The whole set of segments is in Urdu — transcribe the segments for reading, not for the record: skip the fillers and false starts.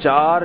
4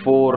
4।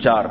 4,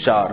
4।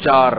4।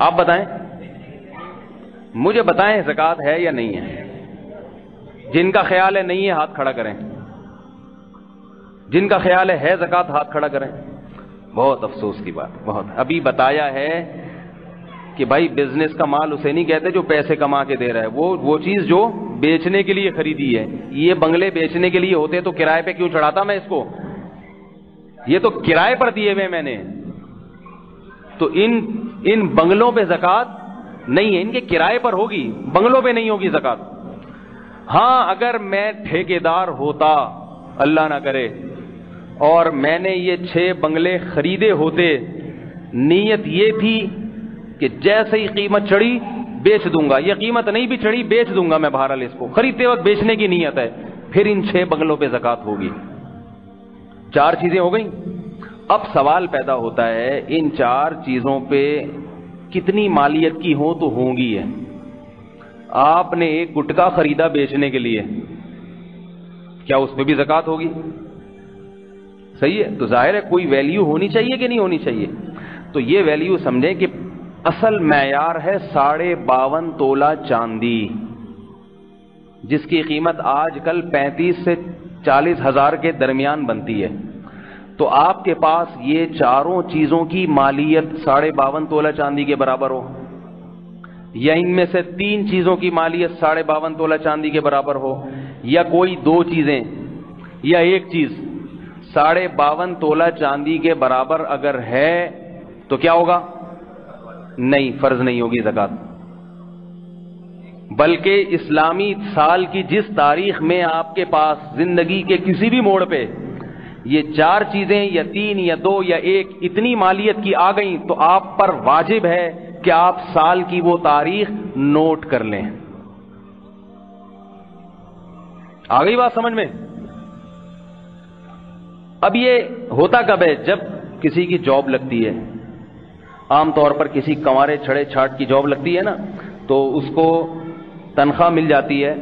آپ بتائیں، مجھے بتائیں زکوٰۃ ہے یا نہیں ہے؟ جن کا خیال ہے نہیں ہے ہاتھ کھڑا کریں، جن کا خیال ہے زکوٰۃ ہاتھ کھڑا کریں۔ بہت افسوس کی بات، بہت۔ ابھی بتایا ہے کہ بھائی بزنس کا مال اسے نہیں کہتے جو پیسے کما کے دے رہا ہے، وہ چیز جو بیچنے کے لیے خریدی ہے۔ یہ بنگلے بیچنے کے لیے ہوتے تو کرائے پہ کیوں چڑھاتا میں اس کو؟ یہ تو کرائے پر دیے ہوئے میں نے، تو ان بنگلوں پہ زکوٰۃ نہیں ہے، ان کے کرائے پر ہوگی، بنگلوں پہ نہیں ہوگی زکوٰۃ۔ ہاں اگر میں ٹھیکیدار ہوتا، اللہ نہ کرے، اور میں نے یہ 6 بنگلے خریدے ہوتے، نیت یہ تھی کہ جیسے ہی قیمت چڑھی بیچ دوں گا، یہ قیمت نہیں بھی چڑھی بیچ دوں گا میں، بہرحال اس کو خریدتے وقت بیچنے کی نیت ہے، پھر ان 6 بنگلوں پہ زکوٰۃ ہوگی۔ 4 چیزیں ہو گئیں۔ اب سوال پیدا ہوتا ہے ان 4 چیزوں پہ کتنی مالیت کی ہوں تو ہوں گی ہے۔ آپ نے ایک گٹکا خریدا بیچنے کے لیے، کیا اس پہ بھی زکوٰۃ ہوگی؟ صحیح ہے، تو ظاہر ہے کوئی ویلیو ہونی چاہیے کہ نہیں ہونی چاہیے؟ تو یہ ویلیو سمجھیں کہ اصل معیار ہے 52.5 تولہ چاندی، جس کی قیمت آج کل 35 سے 40 ہزار کے درمیان بنتی ہے۔ تو آپ کے پاس یہ چاروں چیزوں کی مالیت 52.5 تولہ چاندی کے برابر ہو، یا ان میں سے 3 چیزوں کی مالیت 52.5 تولہ چاندی کے برابر ہو، یا کوئی 2 چیزیں یا ایک چیز 52.5 تولہ چاندی کے برابر اگر ہے تو کیا ہوگا؟ نہیں، فرض نہیں ہوگی زکوٰۃ۔ بلکہ اسلامی سال کی جس تاریخ میں آپ کے پاس زندگی کے کسی بھی موڑ پہ یہ 4 چیزیں یا 3 یا 2 یا 1 اتنی مالیت کی آ گئیں تو آپ پر واجب ہے کہ آپ سال کی وہ تاریخ نوٹ کر لیں۔ آ گئی بات سمجھ میں؟ اب یہ ہوتا کب ہے؟ جب کسی کی جاب لگتی ہے، عام طور پر کسی کنوارے چھڑے چھاٹ کی جاب لگتی ہے نا، تو اس کو تنخواہ مل جاتی ہے،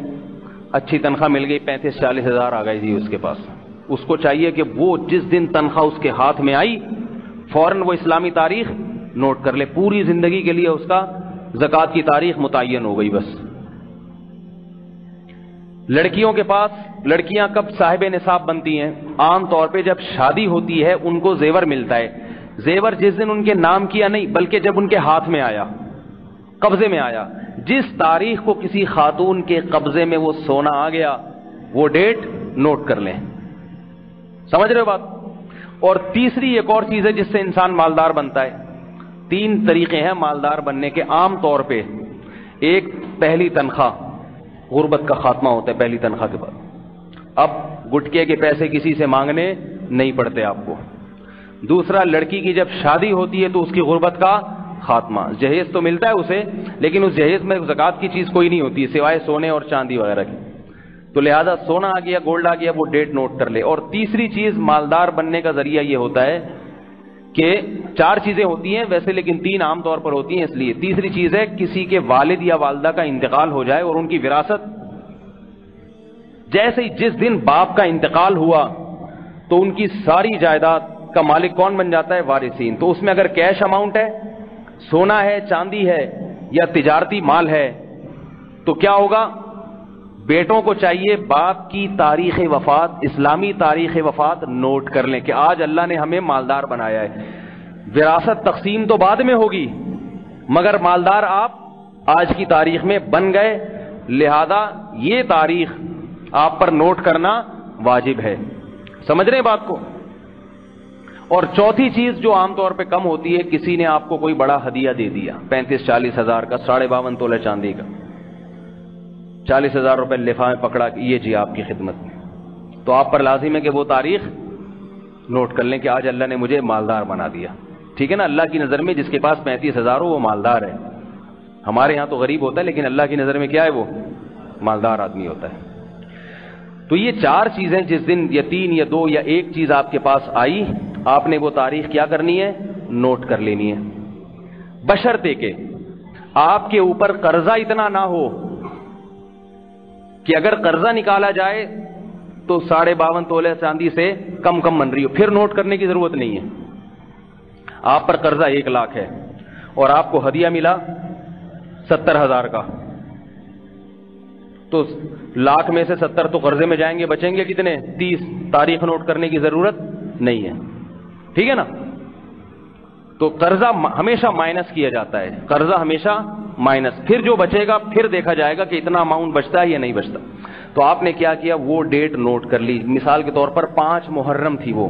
اچھی تنخواہ مل گئی، 35-40 ہزار آ گئی جی اس کے پاس۔ اس کو چاہیے کہ وہ جس دن تنخواہ اس کے ہاتھ میں آئی فوراً وہ اسلامی تاریخ نوٹ کر لے، پوری زندگی کے لیے اس کا زکوٰۃ کی تاریخ متعین ہو گئی بس۔ لڑکیوں کے پاس، لڑکیاں کب صاحب نصاب بنتی ہیں؟ عام طور پہ جب شادی ہوتی ہے ان کو زیور ملتا ہے۔ زیور جس دن ان کے نام کیا نہیں، بلکہ جب ان کے ہاتھ میں آیا، قبضے میں آیا، جس تاریخ کو کسی خاتون کے قبضے میں وہ سونا آ گیا وہ ڈیٹ نوٹ کر لیں۔ سمجھ رہے ہو بات؟ اور تیسری ایک اور چیز ہے جس سے انسان مالدار بنتا ہے۔ 3 طریقے ہیں مالدار بننے کے عام طور پہ۔ ایک، پہلی تنخواہ، غربت کا خاتمہ ہوتا ہے پہلی تنخواہ کے بعد۔ اب گٹکے کے پیسے کسی سے مانگنے نہیں پڑتے آپ کو۔ دوسرا، لڑکی کی جب شادی ہوتی ہے تو اس کی غربت کا خاتمہ، جہیز تو ملتا ہے اسے لیکن اس جہیز میں زکوٰۃ کی چیز کوئی نہیں ہوتی سوائے سونے اور چاندی وغیرہ کی، تو لہذا سونا آ گیا، گولڈ آ گیا، وہ ڈیٹ نوٹ کر لے۔ اور تیسری چیز مالدار بننے کا ذریعہ یہ ہوتا ہے کہ 4 چیزیں ہوتی ہیں ویسے لیکن 3 عام طور پر ہوتی ہیں اس لیے۔ تیسری چیز ہے کسی کے والد یا والدہ کا انتقال ہو جائے اور ان کی وراثت، جیسے ہی جس دن باپ کا انتقال ہوا تو ان کی ساری جائیداد کا مالک کون بن جاتا ہے؟ وارثین۔ تو اس میں اگر کیش اماؤنٹ ہے، سونا ہے، چاندی ہے یا تجارتی مال ہے تو کیا ہوگا؟ بیٹوں کو چاہیے باپ کی تاریخ وفات، اسلامی تاریخ وفات نوٹ کر لیں کہ آج اللہ نے ہمیں مالدار بنایا ہے۔ وراثت تقسیم تو بعد میں ہوگی مگر مالدار آپ آج کی تاریخ میں بن گئے، لہذا یہ تاریخ آپ پر نوٹ کرنا واجب ہے۔ سمجھ رہے ہیں بات کو؟ اور چوتھی چیز جو عام طور پہ کم ہوتی ہے، کسی نے آپ کو کوئی بڑا ہدیہ دے دیا 35-40 ہزار کا، 52.5 تولہ چاندی کا، 40 ہزار روپے لفافے میں پکڑا کہ یہ جی آپ کی خدمت میں، تو آپ پر لازم ہے کہ وہ تاریخ نوٹ کر لیں کہ آج اللہ نے مجھے مالدار بنا دیا۔ ٹھیک ہے نا؟ اللہ کی نظر میں جس کے پاس 35 ہزار ہو وہ مالدار ہے۔ ہمارے ہاں تو غریب ہوتا ہے لیکن اللہ کی نظر میں کیا ہے؟ وہ مالدار آدمی ہوتا ہے۔ تو یہ 4 چیزیں جس دن یا 3 یا 2 یا 1 چیز آپ کے پاس آئی، آپ نے وہ تاریخ کیا کرنی ہے؟ نوٹ کر لینی ہے، بشرطے کہ آپ کے اوپر قرضہ اتنا نہ ہو کہ اگر قرضہ نکالا جائے تو 52.5 تولے چاندی سے کم بن رہی ہو، پھر نوٹ کرنے کی ضرورت نہیں ہے۔ آپ پر قرضہ 1 لاکھ ہے اور آپ کو ہدیہ ملا 70,000 کا، تو لاکھ میں سے 70 تو قرضے میں جائیں گے، بچیں گے کتنے؟ 30۔ تاریخ نوٹ کرنے کی ضرورت نہیں ہے، ٹھیک ہے نا؟ تو قرضہ ہمیشہ مائنس کیا جاتا ہے، قرضہ ہمیشہ مائنس، پھر جو بچے گا پھر دیکھا جائے گا کہ اتنا اماؤنٹ بچتا ہے یا نہیں بچتا۔ تو آپ نے کیا کیا؟ وہ ڈیٹ نوٹ کر لی۔ مثال کے طور پر 5 محرم تھی، وہ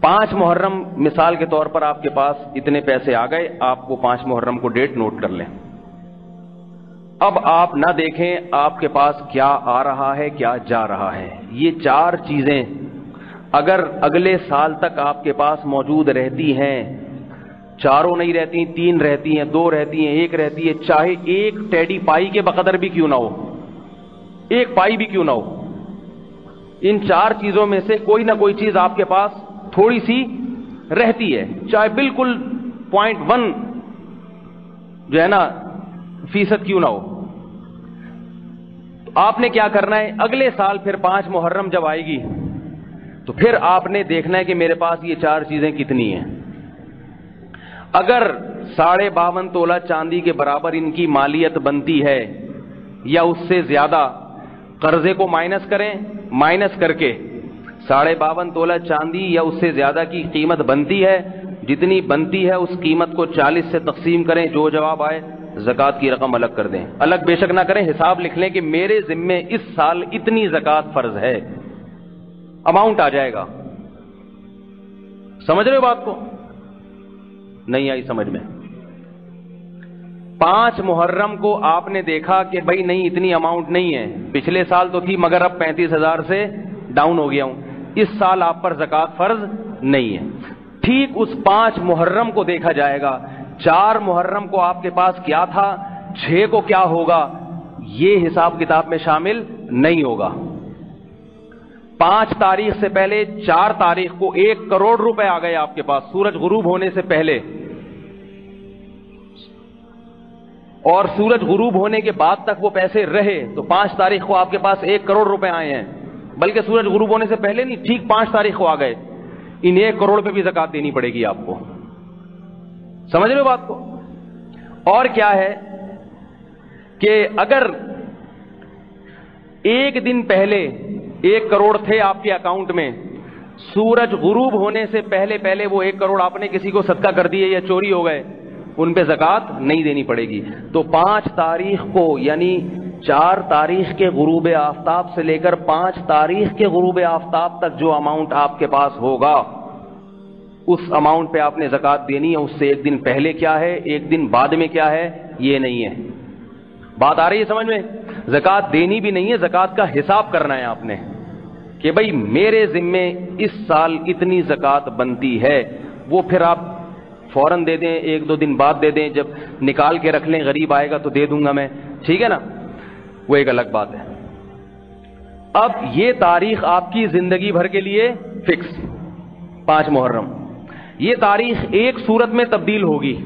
5 محرم مثال کے طور پر آپ کے پاس اتنے پیسے آ گئے، آپ وہ 5 محرم کو ڈیٹ نوٹ کر لیں۔ اب آپ نہ دیکھیں آپ کے پاس کیا آ رہا ہے کیا جا رہا ہے، یہ 4 چیزیں اگر اگلے سال تک آپ کے پاس موجود رہتی ہیں، 4 نہیں رہتی، 3 رہتی ہیں، 2 رہتی ہیں، 1 رہتی ہے، چاہے 1 ٹیڈی پائی کے بقدر بھی کیوں نہ ہو، 1 پائی بھی کیوں نہ ہو، ان 4 چیزوں میں سے کوئی نہ کوئی چیز آپ کے پاس تھوڑی سی رہتی ہے، چاہے بالکل 0.1 جو ہے نا فیصد کیوں نہ ہو۔ تو آپ نے کیا کرنا ہے؟ اگلے سال پھر 5 محرم جب آئے گی تو پھر آپ نے دیکھنا ہے کہ میرے پاس یہ 4 چیزیں کتنی ہیں۔ اگر 52.5 تولہ چاندی کے برابر ان کی مالیت بنتی ہے یا اس سے زیادہ، قرضے کو مائنس کریں، مائنس کر کے 52.5 تولہ چاندی یا اس سے زیادہ کی قیمت بنتی ہے، جتنی بنتی ہے اس قیمت کو 40 سے تقسیم کریں، جو جواب آئے زکوٰۃ کی رقم الگ کر دیں۔ الگ بے شک نہ کریں، حساب لکھ لیں کہ میرے ذمے اس سال اتنی زکوٰۃ فرض ہے، اماؤنٹ آ جائے گا۔ سمجھ رہے ہو بات کو؟ نہیں آئی سمجھ میں؟ 5 محرم کو آپ نے دیکھا کہ بھائی نہیں اتنی اماؤنٹ نہیں ہے، پچھلے سال تو تھی مگر اب 35,000 سے ڈاؤن ہو گیا ہوں، اس سال آپ پر زکوٰۃ فرض نہیں ہے۔ ٹھیک اس 5 محرم کو دیکھا جائے گا، 4 محرم کو آپ کے پاس کیا تھا، 6 کو کیا ہوگا، یہ حساب کتاب میں شامل نہیں ہوگا۔ 5 تاریخ سے پہلے 4 تاریخ کو 1 کروڑ روپے آ گئے آپ کے پاس سورج غروب ہونے سے پہلے، اور سورج غروب ہونے کے بعد تک وہ پیسے رہے، تو 5 تاریخ کو آپ کے پاس 1 کروڑ روپے آئے ہیں، بلکہ سورج غروب ہونے سے پہلے نہیں، ٹھیک 5 تاریخ کو آ گئے، ان 1 کروڑ پہ بھی زکوٰۃ دینی پڑے گی آپ کو۔ سمجھ رہے ہو بات کو؟ اور کیا ہے کہ اگر 1 دن پہلے 1 کروڑ تھے آپ کے اکاؤنٹ میں، سورج غروب ہونے سے پہلے وہ 1 کروڑ آپ نے کسی کو صدقہ کر دیے یا چوری ہو گئے، ان پہ زکوٰۃ نہیں دینی پڑے گی۔ تو 5 تاریخ کو یعنی 4 تاریخ کے غروب آفتاب سے لے کر 5 تاریخ کے غروب آفتاب تک جو اماؤنٹ آپ کے پاس ہوگا، اس اماؤنٹ پہ آپ نے زکوٰۃ دینی ہے۔ اس سے 1 دن پہلے کیا ہے، 1 دن بعد میں کیا ہے، یہ نہیں ہے۔ بات آ رہی ہے سمجھ میں؟ زکوٰۃ دینی بھی نہیں ہے، زکوٰۃ کا حساب کرنا ہے آپ نے کہ بھئی میرے ذمے اس سال اتنی زکوٰۃ بنتی ہے، وہ پھر آپ فوراً دے دیں، 1-2 دن بعد دے دیں، جب نکال کے رکھ لیں غریب آئے گا تو دے دوں گا میں، ٹھیک ہے نا، وہ ایک الگ بات ہے۔ اب یہ تاریخ آپ کی زندگی بھر کے لیے فکس، 5 محرم، یہ تاریخ ایک صورت میں تبدیل ہوگی،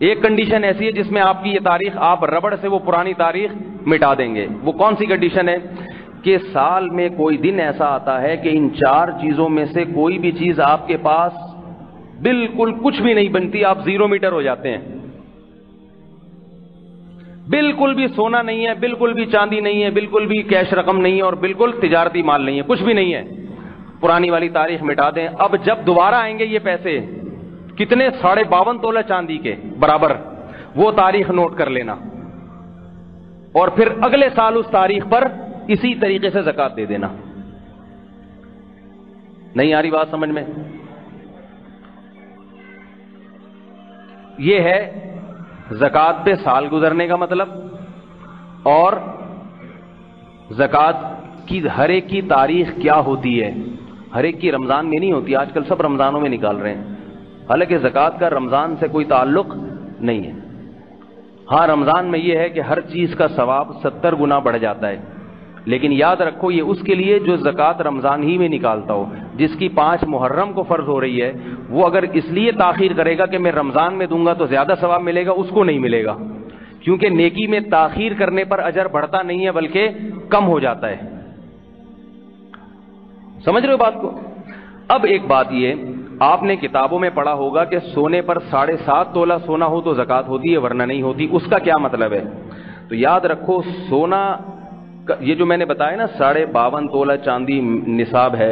ایک کنڈیشن ایسی ہے جس میں آپ کی یہ تاریخ آپ ربڑ سے وہ پرانی تاریخ مٹا دیں گے۔ وہ کون سی کنڈیشن ہے؟ کہ سال میں کوئی دن ایسا آتا ہے کہ ان 4 چیزوں میں سے کوئی بھی چیز آپ کے پاس بالکل کچھ بھی نہیں بنتی، آپ 0 میٹر ہو جاتے ہیں، بالکل بھی سونا نہیں ہے، بالکل بھی چاندی نہیں ہے، بالکل بھی کیش رقم نہیں ہے، اور بالکل تجارتی مال نہیں ہے، کچھ بھی نہیں ہے، پرانی والی تاریخ مٹا دیں۔ اب جب دوبارہ آئیں گے یہ پیسے کتنے، 52.5 تولہ چاندی کے برابر، وہ تاریخ نوٹ کر لینا، اور پھر اگلے سال اس تاریخ پر اسی طریقے سے زکوٰۃ دے دینا۔ نہیں آ رہی بات سمجھ میں؟ یہ ہے زکوٰۃ پہ سال گزرنے کا مطلب، اور زکوٰۃ کی ہر ایک کی تاریخ کیا ہوتی ہے۔ ہر ایک کی رمضان میں نہیں ہوتی، آج کل سب رمضانوں میں نکال رہے ہیں، حالانکہ زکوٰۃ کا رمضان سے کوئی تعلق نہیں ہے۔ ہاں رمضان میں یہ ہے کہ ہر چیز کا ثواب 70 گنا بڑھ جاتا ہے، لیکن یاد رکھو یہ اس کے لیے جو زکوٰۃ رمضان ہی میں نکالتا ہو، جس کی 5 محرم کو فرض ہو رہی ہے، وہ اگر اس لیے تاخیر کرے گا کہ میں رمضان میں دوں گا تو زیادہ ثواب ملے گا، اس کو نہیں ملے گا، کیونکہ نیکی میں تاخیر کرنے پر اجر بڑھتا نہیں ہے بلکہ کم ہو جاتا ہے۔ سمجھ رہے ہو بات کو؟ اب ایک بات یہ، آپ نے کتابوں میں پڑھا ہوگا کہ سونے پر 7.5 تولہ سونا ہو تو زکوٰۃ ہوتی ہے ورنہ نہیں ہوتی. اس کا کیا مطلب ہے؟ تو یاد رکھو سونا یہ جو میں نے بتایا نا 52.5 تولہ چاندی نصاب ہے،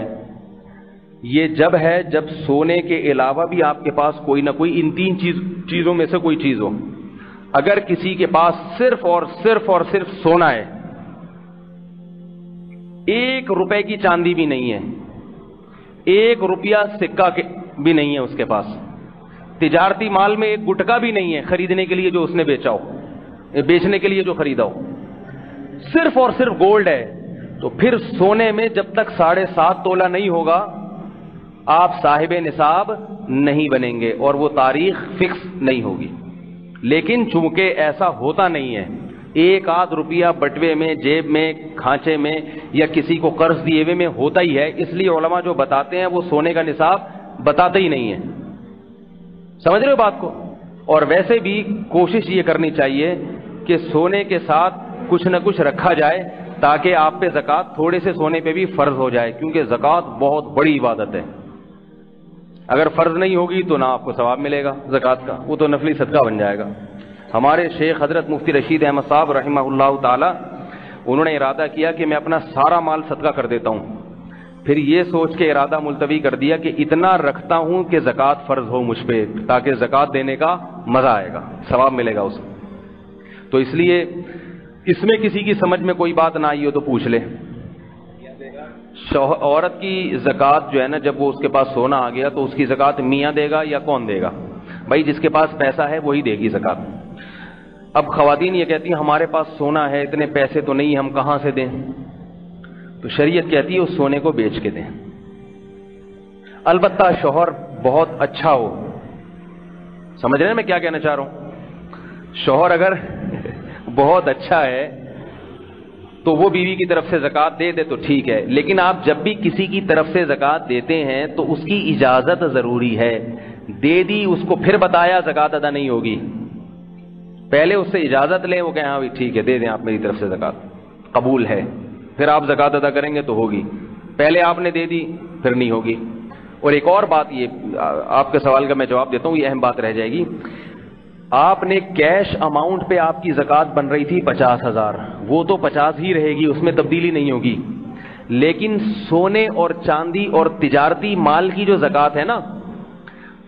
یہ جب ہے جب سونے کے علاوہ بھی آپ کے پاس کوئی نہ کوئی ان 3 چیزوں میں سے کوئی چیز ہو. اگر کسی کے پاس صرف اور صرف سونا ہے، 1 روپے کی چاندی بھی نہیں ہے، 1 روپیہ سکہ بھی نہیں ہے اس کے پاس، تجارتی مال میں 1 گٹکا بھی نہیں ہے خریدنے کے لیے جو اس نے بیچا ہو، بیچنے کے لیے جو خریدا ہو، صرف اور صرف گولڈ ہے، تو پھر سونے میں جب تک 7.5 تولہ نہیں ہوگا آپ صاحب نصاب نہیں بنیں گے اور وہ تاریخ فکس نہیں ہوگی. لیکن چونکہ ایسا ہوتا نہیں ہے، 1 آدھ روپیہ بٹوے میں، جیب میں، کھانچے میں یا کسی کو قرض دیے ہوئے میں ہوتا ہی ہے، اس لیے علماء جو بتاتے ہیں وہ سونے کا نصاب بتاتے ہی نہیں ہیں. سمجھ رہے ہو بات کو؟ اور ویسے بھی کوشش یہ کرنی چاہیے کہ سونے کے ساتھ کچھ نہ کچھ رکھا جائے تاکہ آپ پہ زکوٰۃ تھوڑے سے سونے پہ بھی فرض ہو جائے، کیونکہ زکوٰۃ بہت بڑی عبادت ہے. اگر فرض نہیں ہوگی تو نہ آپ کو ثواب ملے گا زکوٰۃ کا، وہ تو نفلی صدقہ بن جائے گا. ہمارے شیخ حضرت مفتی رشید احمد صاحب رحمہ اللہ تعالی، انہوں نے ارادہ کیا کہ میں اپنا سارا مال صدقہ کر دیتا ہوں. پھر یہ سوچ کے ارادہ ملتوی کر دیا کہ اتنا رکھتا ہوں کہ زکوٰۃ فرض ہو مجھ پہ، تاکہ زکوٰۃ دینے کا مزہ آئے گا، ثواب ملے گا اسے. تو اس لیے اس میں کسی کی سمجھ میں کوئی بات نہ آئی ہو تو پوچھ لے. عورت کی زکوٰۃ جو ہے نا، جب وہ اس کے پاس سونا آ گیا تو اس کی زکوٰۃ میاں دے گا یا کون دے گا؟ بھائی جس کے پاس پیسہ ہے وہی دے گی زکوٰۃ. اب خواتین یہ کہتی ہیں ہمارے پاس سونا ہے، اتنے پیسے تو نہیں، ہم کہاں سے دیں؟ تو شریعت کہتی ہے اس سونے کو بیچ کے دیں. البتہ شوہر بہت اچھا ہو. سمجھ رہے ہیں میں کیا کہنا چاہ رہا ہوں؟ شوہر اگر بہت اچھا ہے تو وہ بیوی کی طرف سے زکوٰۃ دے دے تو ٹھیک ہے. لیکن آپ جب بھی کسی کی طرف سے زکوٰۃ دیتے ہیں تو اس کی اجازت ضروری ہے. دے دی اس کو پھر بتایا زکوٰۃ ادا نہیں ہوگی. پہلے اس سے اجازت لیں، وہ کہیں ہاں بھی ٹھیک ہے دے دیں آپ میری طرف سے زکوٰۃ، قبول ہے، پھر آپ زکوٰۃ ادا کریں گے تو ہوگی. پہلے آپ نے دے دی پھر نہیں ہوگی. اور ایک اور بات، یہ آپ کے سوال کا میں جواب دیتا ہوں، یہ اہم بات رہ جائے گی. آپ نے کیش اماؤنٹ پہ آپ کی زکوٰۃ بن رہی تھی 50,000، وہ تو 50 ہی رہے گی، اس میں تبدیلی نہیں ہوگی. لیکن سونے اور چاندی اور تجارتی مال کی جو زکوٰۃ ہے نا،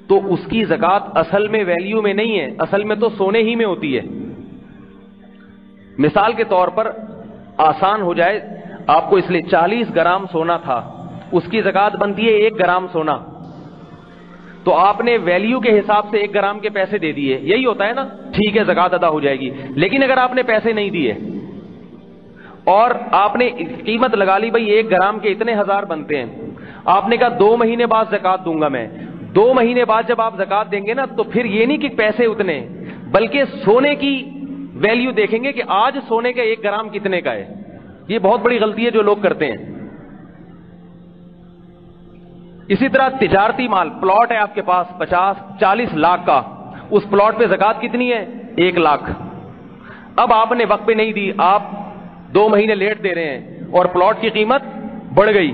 تو اس کی زکوٰۃ اصل میں ویلیو میں نہیں ہے، اصل میں تو سونے ہی میں ہوتی ہے. مثال کے طور پر آسان ہو جائے آپ کو، اس لیے 40 گرام سونا تھا، اس کی زکوٰۃ بنتی ہے 1 گرام سونا. تو آپ نے ویلیو کے حساب سے 1 گرام کے پیسے دے دیے، یہی ہوتا ہے نا، ٹھیک ہے زکوٰۃ ادا ہو جائے گی. لیکن اگر آپ نے پیسے نہیں دیے اور آپ نے قیمت لگا لی بھائی 1 گرام کے اتنے 1000 بنتے ہیں، آپ نے کہا 2 مہینے بعد زکوٰۃ دوں گا میں. 2 مہینے بعد جب آپ زکوٰۃ دیں گے نا، تو پھر یہ نہیں کہ پیسے اتنے، بلکہ سونے کی ویلیو دیکھیں گے کہ آج سونے کا 1 گرام کتنے کا ہے. یہ بہت بڑی غلطی ہے جو لوگ کرتے ہیں. اسی طرح تجارتی مال، پلاٹ ہے آپ کے پاس 50-40 لاکھ کا، اس پلاٹ پہ زکوٰۃ کتنی ہے؟ 1 لاکھ. اب آپ نے وقت پہ نہیں دی، آپ 2 مہینے لیٹ دے رہے ہیں اور پلاٹ کی قیمت بڑھ گئی،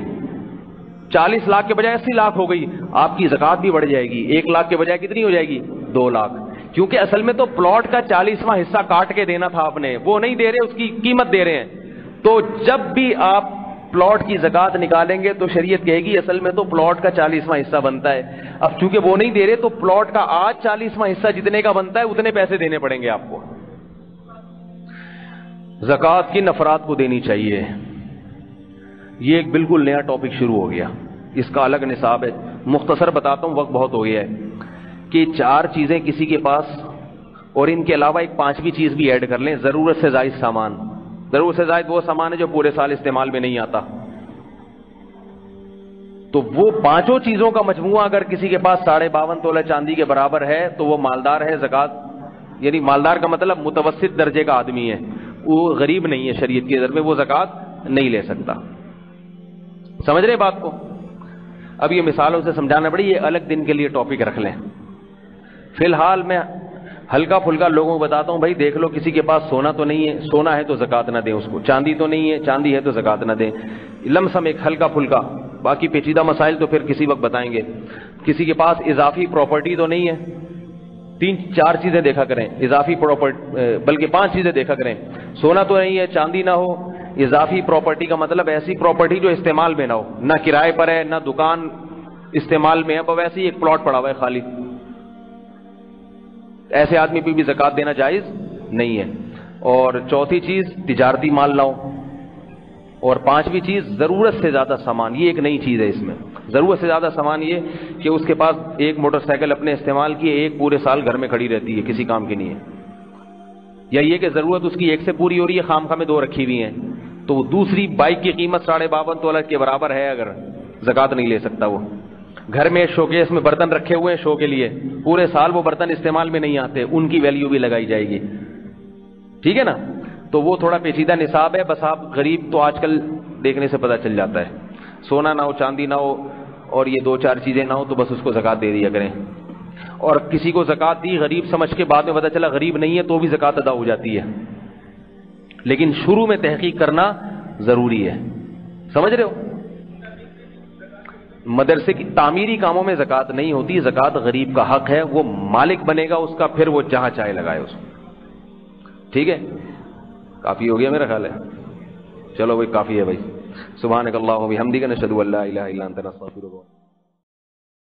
40 لاکھ کے بجائے 80 لاکھ ہو گئی، آپ کی زکوٰۃ بھی بڑھ جائے گی. 1 لاکھ کے بجائے کتنی ہو جائے گی؟ 2 لاکھ. کیونکہ اصل میں تو پلاٹ کا 40واں حصہ کاٹ کے دینا تھا آپ نے، وہ نہیں دے رہے، اس کی قیمت دے رہے ہیں. تو جب بھی آپ پلاٹ کی زکوٰۃ نکالیں گے تو شریعت کہے گی اصل میں تو پلاٹ کا 40واں حصہ بنتا ہے. اب چونکہ وہ نہیں دے رہے تو پلاٹ کا آج 40واں حصہ جتنے کا بنتا ہے اتنے پیسے دینے پڑیں گے آپ کو. زکوٰۃ کن افراد کو دینی چاہیے، یہ ایک بالکل نیا ٹاپک شروع ہو گیا، اس کا الگ نصاب ہے. مختصر بتاتا ہوں، وقت بہت ہو گیا ہے، کہ 4 چیزیں کسی کے پاس، اور ان کے علاوہ ایک 5ویں چیز بھی ایڈ کر لیں، ضرورت سے زائد سامان. ضرورت سے زائد وہ سامان ہے جو پورے سال استعمال میں نہیں آتا. تو وہ 5 چیزوں کا مجموعہ اگر کسی کے پاس 52.5 تولہ چاندی کے برابر ہے تو وہ مالدار ہے. زکوٰۃ یعنی مالدار کا مطلب متوسط درجے کا آدمی ہے، وہ غریب نہیں ہے. شریعت کی نظر میں وہ زکوٰۃ نہیں لے سکتا. سمجھ رہے بات کو؟ اب یہ مثالوں سے سمجھانا پڑی، یہ الگ دن کے لیے ٹاپک رکھ لیں. فی الحال میں ہلکا پھلکا لوگوں کو بتاتا ہوں، بھائی دیکھ لو کسی کے پاس سونا تو نہیں ہے، سونا ہے تو زکوٰۃ نہ دیں اس کو. چاندی تو نہیں ہے، چاندی ہے تو زکوٰۃ نہ دیں. لم سم ایک ہلکا پھلکا، باقی پیچیدہ مسائل تو پھر کسی وقت بتائیں گے. کسی کے پاس اضافی پراپرٹی تو نہیں ہے، 3-4 چیزیں دیکھا کریں اضافی پراپرٹی، بلکہ 5 چیزیں دیکھا کریں. سونا تو نہیں ہے، چاندی نہ ہو. اضافی پراپرٹی کا مطلب ایسی پراپرٹی جو استعمال میں نہ ہو، نہ کرائے پر ہے، نہ دکان استعمال میں ہے، بس ویسے ہی ایک پلاٹ پڑا ہوا ہے خالی. ایسے آدمی پہ بھی زکوٰۃ دینا جائز نہیں ہے. اور چوتھی چیز تجارتی مال نہ ہو. اور 5ویں چیز ضرورت سے زیادہ سامان. یہ ایک نئی چیز ہے اس میں، ضرورت سے زیادہ سامان یہ کہ اس کے پاس ایک موٹر سائیکل اپنے استعمال کی ایک پورے سال گھر میں کھڑی رہتی ہے، کسی کام کی نہیں ہے. یا یہ کہ ضرورت اس کی ایک سے پوری ہو رہی ہے، خام خواہ میں 2 رکھی ہوئی ہیں، تو وہ دوسری بائک کی قیمت 52.5 تولہ کے برابر ہے، اگر زکوٰۃ نہیں لے سکتا. وہ گھر میں شوکیس میں برتن رکھے ہوئے ہیں شو کے لیے، پورے سال وہ برتن استعمال میں نہیں آتے، ان کی ویلیو بھی لگائی جائے گی. ٹھیک ہے نا؟ تو وہ تھوڑا پیچیدہ نصاب ہے، بس آپ غریب تو آج کل دیکھنے سے پتہ چل جاتا ہے. سونا نہ ہو، چاندی نہ ہو، اور یہ 2-4 چیزیں نہ ہو، تو بس اس کو زکوٰۃ دے دیا کریں. اور کسی کو زکوٰۃ دی غریب سمجھ کے، بعد میں پتہ چلا غریب نہیں ہے تو بھی زکوٰۃ ادا ہو جاتی ہے. لیکن شروع میں تحقیق کرنا ضروری ہے. سمجھ رہے ہو؟ مدرسے کی تعمیری کاموں میں زکوٰۃ نہیں ہوتی. زکوٰۃ غریب کا حق ہے، وہ مالک بنے گا اس کا، پھر وہ جہاں چاہے لگائے اس کو. ٹھیک ہے؟ کافی ہو گیا میرا خیال ہے. چلو بھائی کافی ہے بھائی. سبحانک اللہم و بحمدک، نشہد ان لا الہ الا انت، نستغفرک.